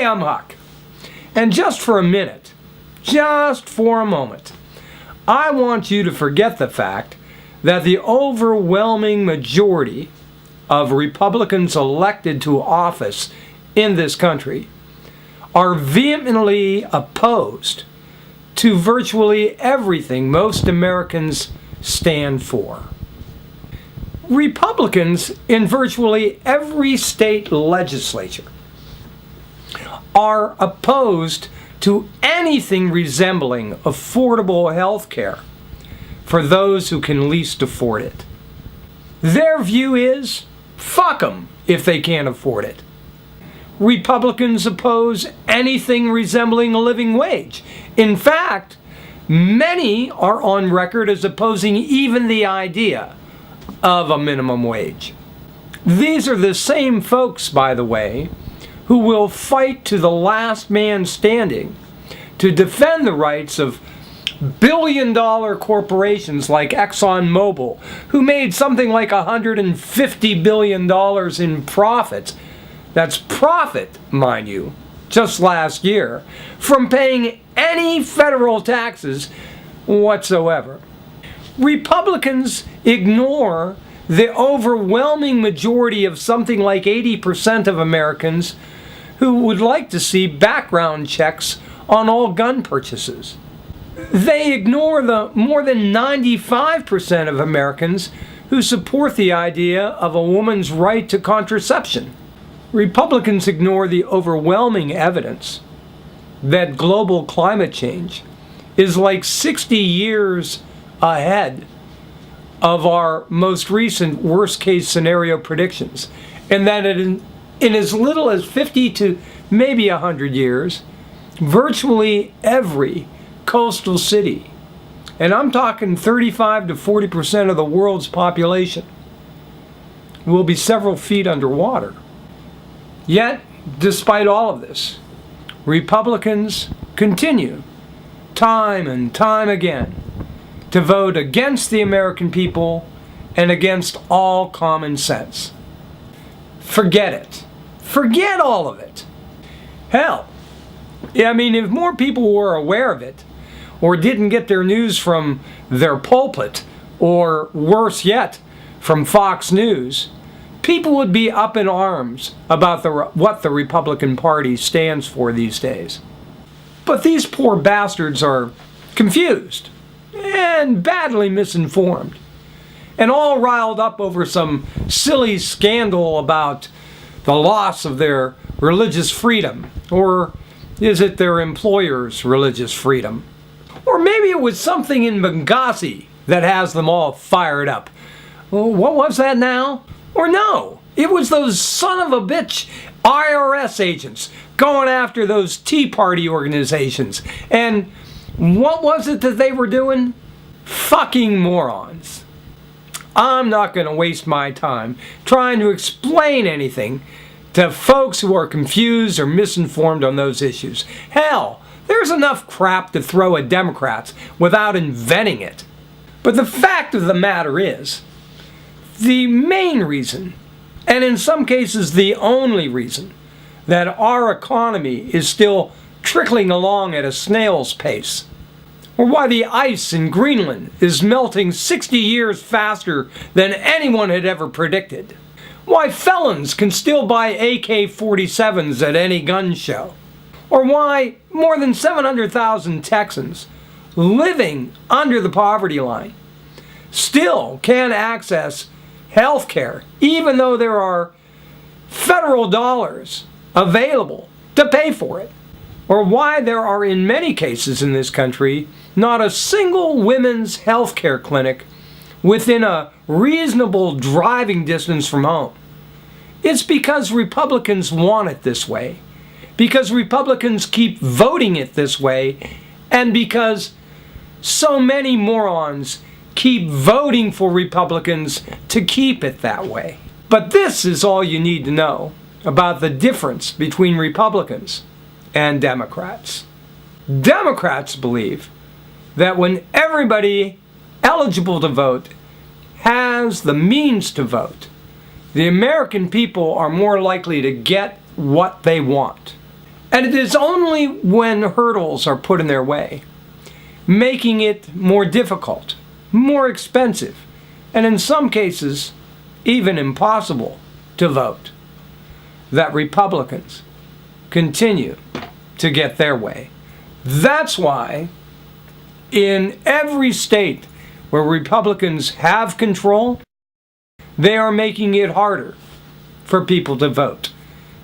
Hey, I'm Huck. And just for a moment, I want you to forget the fact that the overwhelming majority of Republicans elected to office in this country are vehemently opposed to virtually everything most Americans stand for. Republicans in virtually every state legislature are opposed to anything resembling affordable health care for those who can least afford it. Their view is, fuck them if they can't afford it. Republicans oppose anything resembling a living wage. In fact, many are on record as opposing even the idea of a minimum wage. These are the same folks, by the way, who will fight to the last man standing to defend the rights of billion-dollar corporations like ExxonMobil, who made something like $150 billion in profits. That's profit, mind you, just last year, from paying any federal taxes whatsoever. Republicans ignore the overwhelming majority of something like 80% of Americans who would like to see background checks on all gun purchases. They ignore the more than 95% of Americans who support the idea of a woman's right to contraception. Republicans ignore the overwhelming evidence that global climate change is like 60 years ahead of our most recent worst-case scenario predictions, and that in as little as 50 to maybe 100 years, virtually every coastal city, and I'm talking 35 to 40% of the world's population, will be several feet underwater. Yet, despite all of this, Republicans continue, time and time again, to vote against the American people and against all common sense. Forget it. Forget all of it. Hell, if more people were aware of it, or didn't get their news from their pulpit, or worse yet, from Fox News, people would be up in arms about what the Republican Party stands for these days. But these poor bastards are confused and badly misinformed, and all riled up over some silly scandal about the loss of their religious freedom, or is it their employer's religious freedom? Or maybe it was something in Benghazi that has them all fired up. What was that now? Or no, it was those son of a bitch IRS agents going after those Tea Party organizations. And what was it that they were doing? Fucking morons. I'm not going to waste my time trying to explain anything to folks who are confused or misinformed on those issues. Hell, there's enough crap to throw at Democrats without inventing it. But the fact of the matter is, the main reason, and in some cases the only reason, that our economy is still trickling along at a snail's pace, or why the ice in Greenland is melting 60 years faster than anyone had ever predicted, why felons can still buy AK-47s at any gun show, or why more than 700,000 Texans living under the poverty line still can't access health care, even though there are federal dollars available to pay for it, or why there are in many cases in this country not a single women's health care clinic within a reasonable driving distance from home. It's because Republicans want it this way, because Republicans keep voting it this way, and because so many morons keep voting for Republicans to keep it that way. But this is all you need to know about the difference between Republicans and Democrats. Democrats believe that when everybody eligible to vote has the means to vote, the American people are more likely to get what they want. And it is only when hurdles are put in their way, making it more difficult, more expensive, and in some cases, even impossible to vote, that Republicans continue to get their way. That's why in every state where Republicans have control, they are making it harder for people to vote,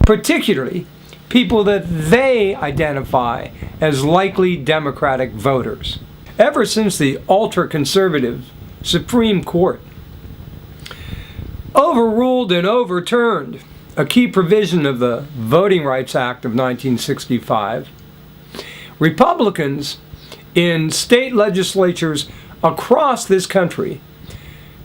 particularly people that they identify as likely Democratic voters. Ever since the ultra-conservative Supreme Court overruled and overturned a key provision of the Voting Rights Act of 1965, Republicans in state legislatures across this country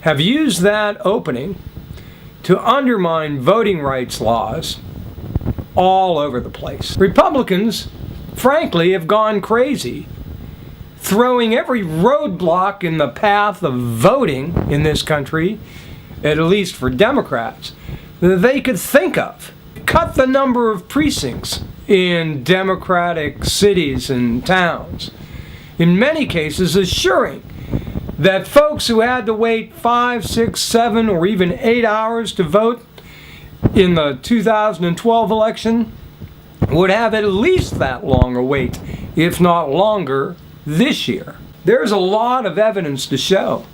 have used that opening to undermine voting rights laws all over the place. Republicans, frankly, have gone crazy, throwing every roadblock in the path of voting in this country, at least for Democrats, that they could think of. Cut the number of precincts in Democratic cities and towns, in many cases assuring that folks who had to wait 5, 6, 7, or even 8 hours to vote in the 2012 election would have at least that long a wait, if not longer, this year. There's a lot of evidence to show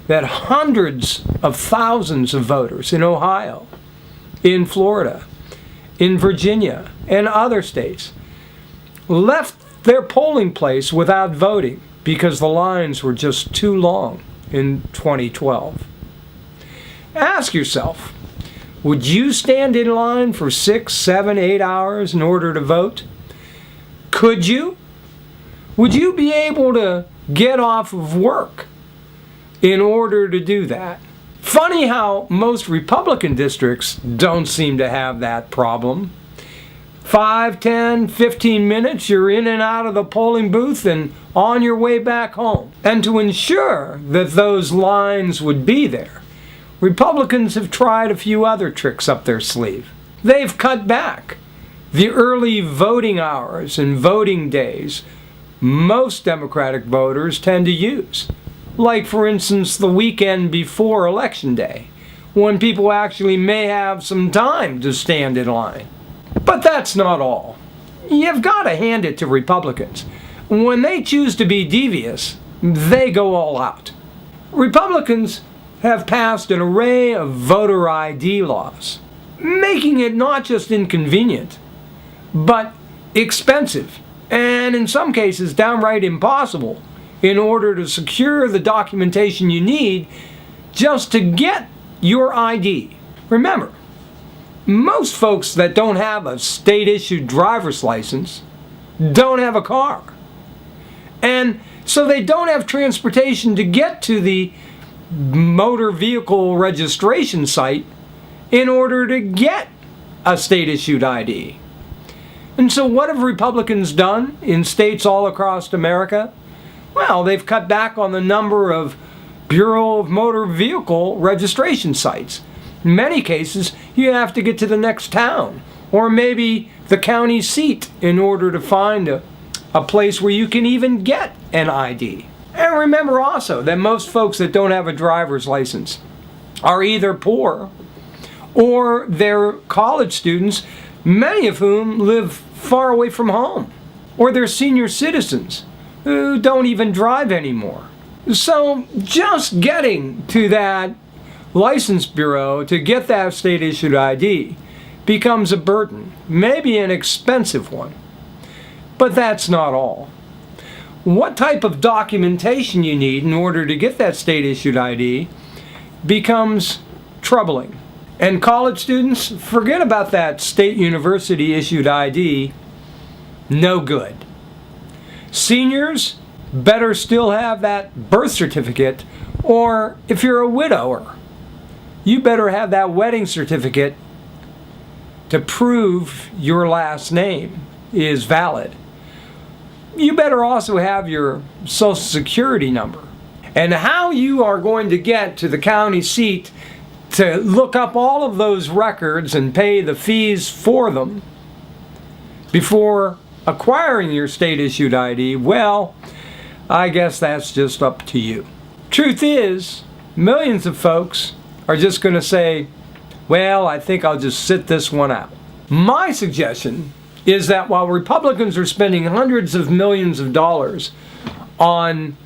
that hundreds of thousands of voters in Ohio, in Florida, in Virginia, and other states left their polling place without voting because the lines were just too long in 2012. Ask yourself, would you stand in line for 6, 7, 8 hours in order to vote? Could you? Would you be able to get off of work in order to do that? Funny how most Republican districts don't seem to have that problem. 5, 10, 15 minutes, you're in and out of the polling booth and on your way back home. And to ensure that those lines would be there, Republicans have tried a few other tricks up their sleeve. They've cut back the early voting hours and voting days most Democratic voters tend to use. Like, for instance, the weekend before Election Day, when people actually may have some time to stand in line. But that's not all. You've got to hand it to Republicans. When they choose to be devious, they go all out. Republicans have passed an array of voter ID laws, making it not just inconvenient, but expensive, and in some cases downright impossible, in order to secure the documentation you need just to get your ID. Remember, most folks that don't have a state-issued driver's license don't have a car. And so they don't have transportation to get to the motor vehicle registration site in order to get a state-issued ID. And so what have Republicans done in states all across America? Well, they've cut back on the number of Bureau of Motor Vehicle registration sites. In many cases, you have to get to the next town, or maybe the county seat, in order to find a place where you can even get an ID. And remember also that most folks that don't have a driver's license are either poor or they're college students, many of whom live far away from home, or they're senior citizens who don't even drive anymore. So just getting to that license bureau to get that state-issued ID becomes a burden, maybe an expensive one. But that's not all. What type of documentation you need in order to get that state-issued ID becomes troubling. And college students, forget about that state university-issued ID, no good. Seniors better still have that birth certificate, or if you're a widower, you better have that wedding certificate to prove your last name is valid. You better also have your Social Security number. And how you are going to get to the county seat to look up all of those records and pay the fees for them before acquiring your state-issued ID, well, I guess that's just up to you. Truth is, millions of folks are just going to say, well, I think I'll just sit this one out. My suggestion is that while Republicans are spending hundreds of millions of dollars on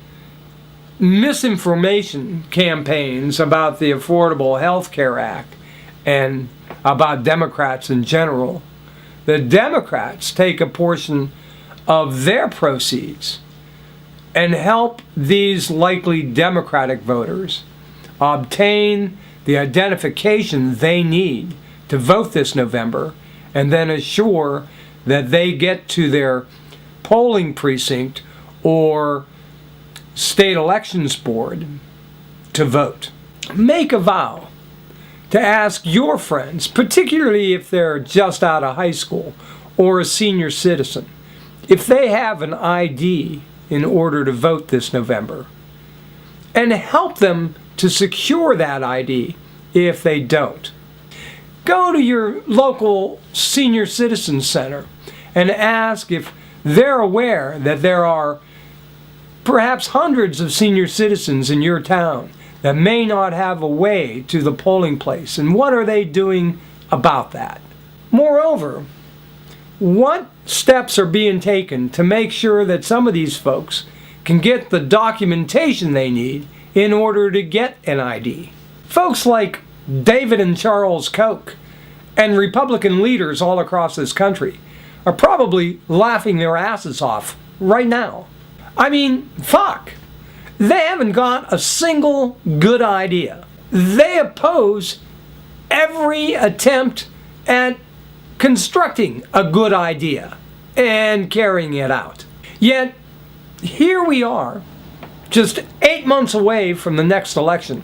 misinformation campaigns about the Affordable Health Care Act and about Democrats in general, the Democrats take a portion of their proceeds and help these likely Democratic voters obtain the identification they need to vote this November, and then assure that they get to their polling precinct or state elections board to vote. Make a vow to ask your friends, particularly if they're just out of high school or a senior citizen, if they have an ID in order to vote this November, and help them to secure that ID if they don't. Go to your local senior citizen center and ask if they're aware that there are perhaps hundreds of senior citizens in your town that may not have a way to the polling place, and what are they doing about that? Moreover, what steps are being taken to make sure that some of these folks can get the documentation they need in order to get an ID? Folks like David and Charles Koch and Republican leaders all across this country are probably laughing their asses off right now. I mean, fuck. They haven't got a single good idea. They oppose every attempt at constructing a good idea and carrying it out. Yet, here we are, just 8 months away from the next election,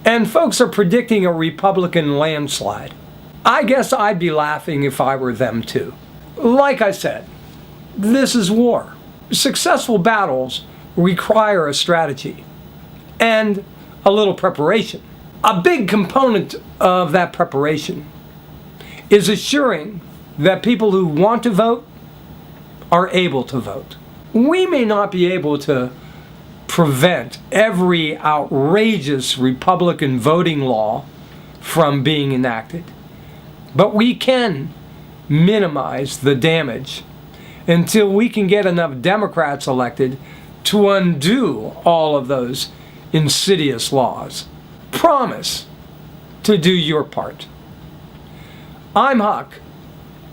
and folks are predicting a Republican landslide. I guess I'd be laughing if I were them too. Like I said, this is war. Successful battles require a strategy and a little preparation. A big component of that preparation is assuring that people who want to vote are able to vote. We may not be able to prevent every outrageous Republican voting law from being enacted, but we can minimize the damage until we can get enough Democrats elected to undo all of those insidious laws. Promise to do your part. I'm Huck,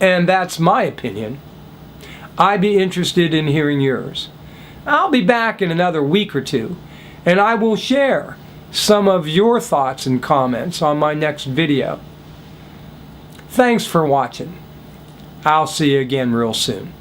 and that's my opinion. I'd be interested in hearing yours. I'll be back in another week or two, and I will share some of your thoughts and comments on my next video. Thanks for watching. I'll see you again real soon.